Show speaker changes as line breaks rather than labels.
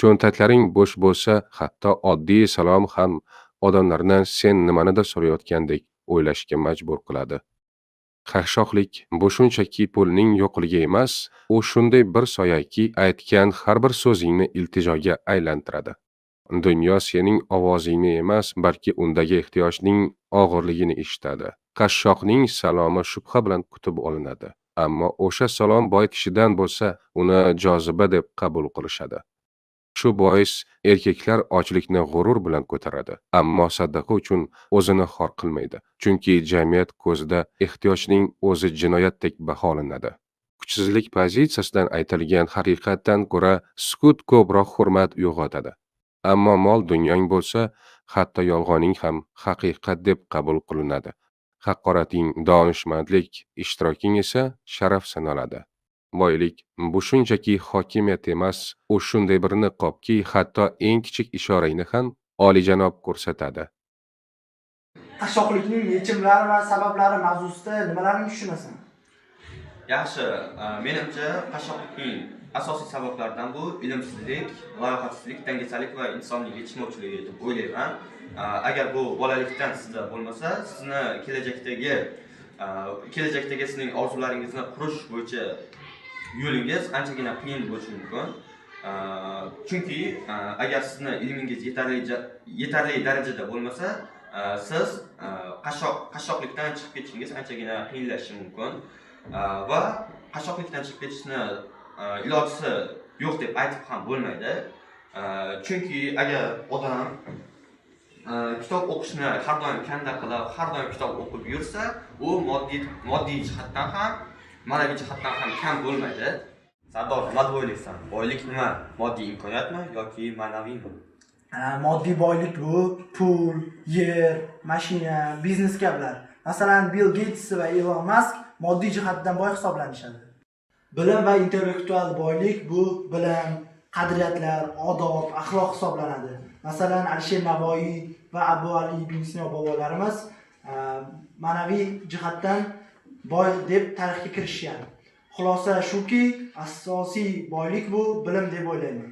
cho'ntatlaring bo'sh bo'lsa, hatto oddiy salom ham odamlardan sen nimanidir so'rayotgandek o'ylashga majbur qiladi. Qashshoqlik bu shunchaki pulning yo'qligi emas, u shunday bir soyaki aytgan har bir so'zingni iltijoga aylantiradi. Dunyo sening ovozingni emas, balki undagi ehtiyojning og'irligini eshitadi. Qashshoqning salomi shubha bilan kutib olinadi. Ammo o'sha salom boy kishidan bo'lsa, uni joziba deb qabul qilishadi. Shu bois erkaklar ochlikni g'urur bilan ko'taradi, ammo sadaqa uchun o'zini xor qilmaydi. Chunki jamiyat ko'zida ehtiyojning o'zi jinoyatdek baholanadi. Kuchsizlik pozitsiyasidan aytilgan haqiqatdan ko'ra sukut ko'proq hurmat uyg'otadi. Ammo mol dunyong bo'lsa, hatto yolg'oning ham haqiqat deb qabul qilinadi. Haqorating donishmandlik, ishtiroking esa sharaf sanaladi. Boylik bu shunchaki hokimiyat emas, u shunday bir niqobki, hatto eng kichik ishorangni ham olijanob ko'rsatadi.
Qashshoqlikning yechimlari va sabablari mavzusida nimalarni tushunasan?
Yaxshi, menimcha qashshoqlikning asosiy sabablaridan bu ilmsizlik, layoqatsizlik, dangasalik va insonning yetishmovchiligi deb o'ylayman. Agar bu bolalikdan sizda bo'lmasa, sizni kelajakdagi sizning orzularingizni qurish bo'yicha yo'lingiz anchagina qiyin bo'lishi mumkin. Chunki agar sizni ilmingiz yetarli darajada bo'lmasa, siz qashshoqlikdan chiqib ketishingiz anchagina qiyinlashishi mumkin. Va qashshoqlikdan chiqib ketishni ilojisi yo'q deb aytib ham bo'lmaydi. Chunki agar odam kitob o'qishni har doim kanda qilib, har doim kitob o'qib yursa, u moddiy jihatdan ham, ma'naviy jihatdan ham kam bo'lmaydi. Sardor, nima deb o'ylaysan? Boylik nima? Moddiy imkoniyatmi yoki ma'naviymi?
Moddiy boylik bu pul, yer, mashina, biznes kabilar. Masalan, Bill Gates va Elon Musk moddiy jihatdan boy hisoblanishadi. Bilim va intellektual boylik bu bilim, qadriyatlar, odob, axloq hisoblanadi. Masalan, Alisher Navoiy va Abu Ali ibn Sino bobolarimiz ma'naviy jihatdan boy deb tarixga kirishgan. Xulosa shuki, asosiy boylik bu bilim deb o'ylayman.